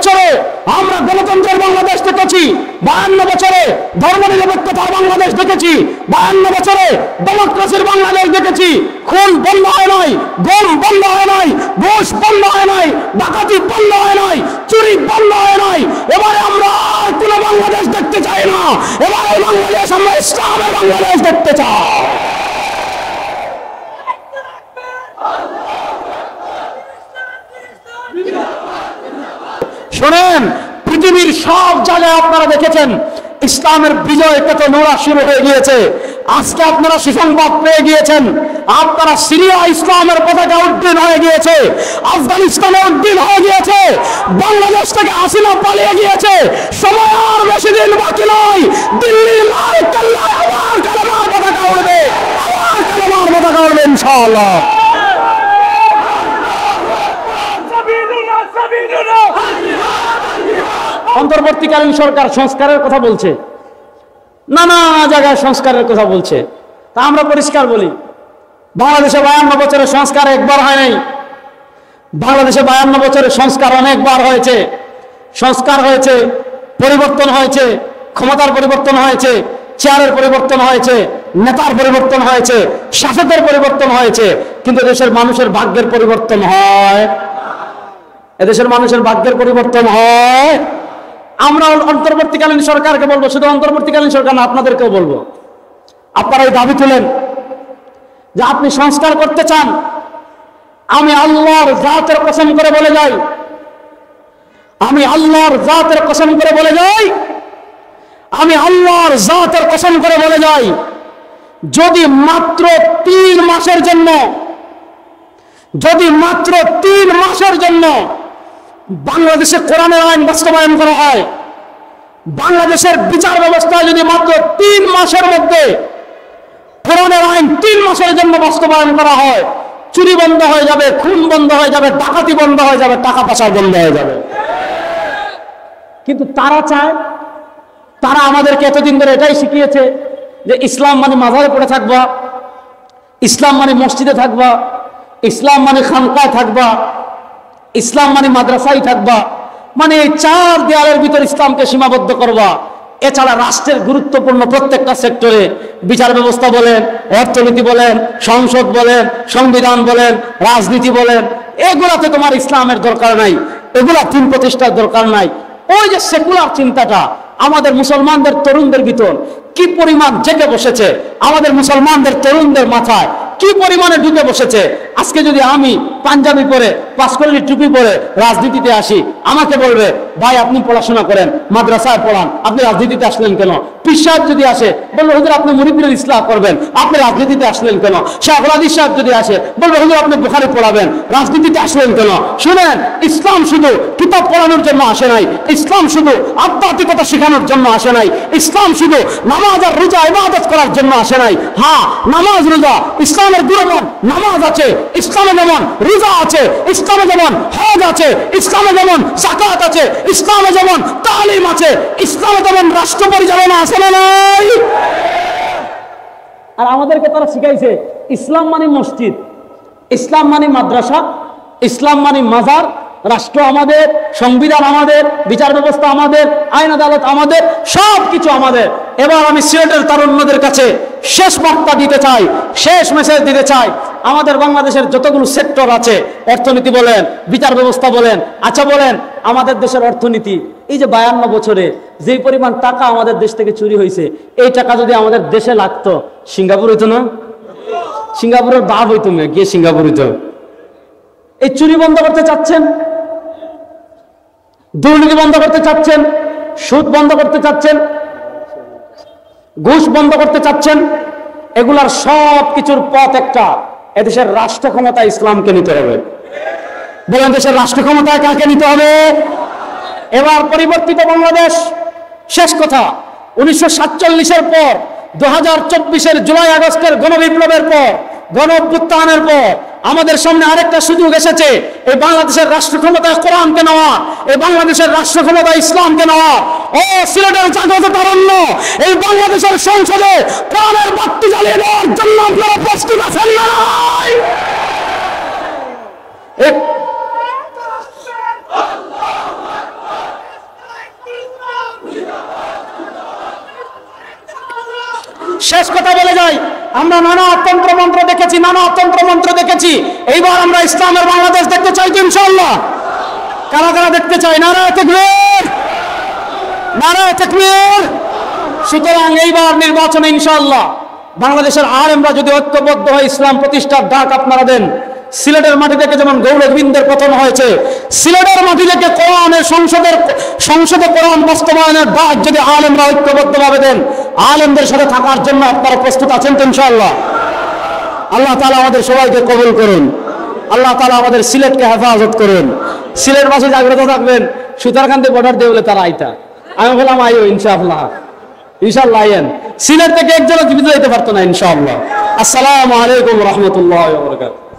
বছরে আমরা গণতন্ত্রের বাংলাদেশ দেখেছি, 52 বছরে ধর্মনিরপেক্ষতার বাংলাদেশ দেখেছি, 52 বছরে ডেমোক্রেসির বাংলাদেশ দেখেছি। খুন বন্ধ হয় নাই, গুম বন্ধ হয় নাই, ঘুষ বন্ধ হয় নাই, ডাকাতি বন্ধ হয় নাই, চুরি বন্ধ হয় নাই। এবারে আমরা আর কোনো বাংলাদেশ দেখতে চাই না। এবারে বাংলাদেশ আমরা ইসলামের বাংলাদেশ দেখতে চাই। শোনেন, পৃথিবীর সব জায়গায় আপনারা দেখেছেন ইসলামের বিজয় কত নোড়া শুরু হয়ে গিয়েছে। আজকে আপনারা সুসংবাদ পেয়ে গিয়েছেন, আপনারা সিরিয়া ইসলামের পতাকা উড্ডীন হয়ে গিয়েছে, আফগানিস্তানে উড্ডীন হয়ে গিয়েছে, বাংলাদেশ থেকে হাসিনা পালিয়ে গিয়েছে। সময় আর বেশি দিন বাকি নয়, দিল্লির লাল কেল্লায় আবার কালেমার পতাকা উড়বে, আবার কালেমার পতাকা উড়বে ইনশাআল্লাহ। অন্তর্বর্তীকালীন সরকার সংস্কারের কথা বলছে, নানা জায়গায় সংস্কারের কথা বলছে। তা আমরা পরিষ্কার বলি, বাংলাদেশে 52 বছরের সংস্কার একবার হয় নাই। বাংলাদেশে 52 বছরের সংস্কার অনেকবার হয়েছে। সংস্কার হয়েছে, পরিবর্তন হয়েছে, ক্ষমতার পরিবর্তন হয়েছে, চেয়ারের পরিবর্তন হয়েছে, নেতার পরিবর্তন হয়েছে, শাসকের পরিবর্তন হয়েছে, কিন্তু দেশের মানুষের ভাগ্যের পরিবর্তন হয়? এদেশের মানুষের ভাগ্যের পরিবর্তন হয়? আমরা অন্তর্বর্তীকালীন সরকারকে বলবো, শুধু অন্তর্বর্তীকালীন সরকার না, আপনাদেরকেও বলবো, আপনারা এই দাবি তুলেন যে আপনি সংস্কার করতে চান। আমি আল্লাহর জাতের কসম করে বলে যাই, আমি আল্লাহর জাতের কসম করে বলে যাই, আমি আল্লাহর জাতের কসম করে বলে যাই, যদি মাত্র 3 মাসের জন্য, যদি মাত্র 3 মাসের জন্য বাংলাদেশে কোরআনের আইন বাস্তবায়ন করা হয়, বাংলাদেশের বিচার ব্যবস্থায় যদি মাত্র 3 মাসের মধ্যে কোরআনের আইন 3 মাসের জন্য বাস্তবায়ন করা হয়, চুরি বন্ধ হয়ে যাবে, খুন বন্ধ হয়ে যাবে, ডাকাতি বন্ধ হয়ে যাবে, টাকা পাচার বন্ধ হয়ে যাবে। কিন্তু তারা চায়, তারা আমাদেরকে এতদিন ধরে এটাই শিখিয়েছে যে ইসলাম মানে মাজারে পড়ে থাকবা, ইসলাম মানে মসজিদে থাকবা, ইসলাম মানে খানকায় থাকবা, ইসলাম মানে মাদ্রাসায় থাকবা, মানে এই 4 দেয়ালের ভিতর ইসলামকে সীমাবদ্ধ করবা। এছাড়া রাষ্ট্রের গুরুত্বপূর্ণ প্রত্যেকটা সেক্টরে, বিচার ব্যবস্থা বলেন, অর্থনীতি বলেন, সংসদ বলেন, সংবিধান বলেন, রাজনীতি বলেন, এগুলাতে তোমার ইসলামের দরকার নাই, এগুলা দিন প্রতিষ্ঠার দরকার নাই। ওই যে সেকুলার চিন্তাটা আমাদের মুসলমানদের তরুণদের ভিতর কি পরিমাণ জেগে বসেছে, আমাদের মুসলমানদের তরুণদের মাথায় কি পরিমাণে ঢুকে বসেছে। আজকে যদি আমি পাঞ্জাবি পরে, পাঁচকড়ি টুপি পরে রাজনীতিতে আসি, আমাকে বলবে ভাই আপনি পড়াশোনা করেন, মাদ্রাসায় পড়ান, আপনি রাজনীতিতে আসলেন কেন? পীর সাহেব যদি আসে বলবে হুজুর আপনি মুরিদদের ইসলাহ করবেন, আপনি রাজনীতিতে আসলেন কেন? শাহ হাদিস সাহেব যদি আসে বলবে হুজুর আপনি বুখারী পড়াবেন, রাজনীতিতে আসলেন কেন? শুনেন, ইসলাম শুধু কিতাব পড়ানোর জন্য আসে নাই, ইসলাম শুধু আধ্যাত্মিকতা শেখানোর জন্য আসে নাই, ইসলাম শুধু নামাজ আর রোজা ইবাদত করার জন্য আসে নাই। হ্যাঁ, নামাজ রোজা ইসলামের গুরুত্ব, নামাজ আছে ইসলামে, যেমন রোজা আছে ইসলামে, যেমন হজ আছে ইসলামে, যেমন যাকাত আছে ইসলামে, যেমন তালিম আছে ইসলামে, যেমন রাষ্ট্র পরিচালনা আছে না নাই? আর আমাদেরকে তারা শিখাইছে ইসলাম মানে মসজিদ, ইসলাম মানে মাদ্রাসা, ইসলাম মানে মাজার, রাষ্ট্র আমাদের, সংবিধান আমাদের, বিচার ব্যবস্থা আমাদের, আইন আদালত আমাদের, সব কিছু আমাদের। এবার আমি সিলেটের তারুণ্যদের কাছে শেষ বার্তা দিতে চাই, শেষ মেসেজ দিতে চাই। আমাদের বাংলাদেশের যতগুলো সেক্টর আছে, অর্থনীতি বলেন, বিচার ব্যবস্থা বলেন, আচ্ছা বলেন আমাদের দেশের অর্থনীতি, এই যে 52 বছরে যে পরিমাণ টাকা আমাদের দেশ থেকে চুরি হয়েছে, এই টাকা যদি আমাদের দেশে লাগতো, সিঙ্গাপুর হইতো না? সিঙ্গাপুরের বাপ হইতো, গিয়ে সিঙ্গাপুর হইতো। এই চুরি বন্ধ করতে চাচ্ছেন, দুর্নীতি বন্ধ করতে চাচ্ছেন, সুদ বন্ধ করতে চাচ্ছেন, ঘুষ বন্ধ করতে চাচ্ছেন, এগুলার সব কিছুর পথ একটা, এদেশের রাষ্ট্র ক্ষমতা ইসলামকে নিতে হবে। বলেন দেশের রাষ্ট্র ক্ষমতায় কাকে নিতে হবে? এবার পরিবর্তিত বাংলাদেশ। শেষ কথা, 1947-এর পর, 2024-এর জুলাই আগস্টের গণবিপ্লবের পর, গণ অভ্যুত্থানের পর আমাদের সামনে আরেকটা সুযোগ এসেছে, এই বাংলাদেশের রাষ্ট্র ক্ষমতায় কোরআনকে নেওয়া, এই বাংলাদেশের রাষ্ট্র ক্ষমতায় ইসলামকে নেওয়া। ও সিলেটের জাগ্রত তারুণ্য, এই বাংলাদেশের সংসদে কোরআনের বাতি জ্বালিয়ে দেওয়ার জন্য আপনারা প্রস্তুত আছেন না? কথা বলে যাই, আমরা নানা তন্ত্র মন্ত্র দেখেছি, নানা তন্ত্র মন্ত্র দেখেছি। এইবার আমরা ইসলামের বাংলাদেশ দেখতে চাই তো ইনশাআল্লাহ? কারা কারা দেখতে চাই? নারায়ে তাকবীর, নারায়ে তাকবীর। সুতরাং এইবার নির্বাচনে ইনশাআল্লাহ বাংলাদেশের আলেমরা যদি ঐক্যবদ্ধ হয়ে ইসলাম প্রতিষ্ঠার ডাক আপনারা দেন, সিলেটের মাটি থেকে যেমন গৌরবিন্দের পতন হয়েছে, সিলেটের মাটি থেকে কোরআনের সংসদে কোরআন বাস্তবায়নের ডাক যদি আলেমরা ঐক্যবদ্ধভাবে দেন, আলেমদের সাথে থাকার জন্য আপনারা প্রস্তুত আছেন তো ইনশাআল্লাহ? আল্লাহ তাআলা আমাদের সবাইকে কবুল করুন। আল্লাহ তাআলা আমাদের সিলেটকে হেফাজত করুন। সিলেটবাসী জাগ্রত থাকবেন। সুতারকান্দি বর্ডার দিয়ে বলে তারা আইতা, আমি বললাম আইও ইনশাআল্লাহ, ইনশাআল্লাহ আইয়েন। সিলেট থেকে একজনও জীবিত যেতে পারতো না ইনশাআল্লাহ। আসসালামু আলাইকুম ওয়া রাহমাতুল্লাহি ওয়া বারাকাতুহু।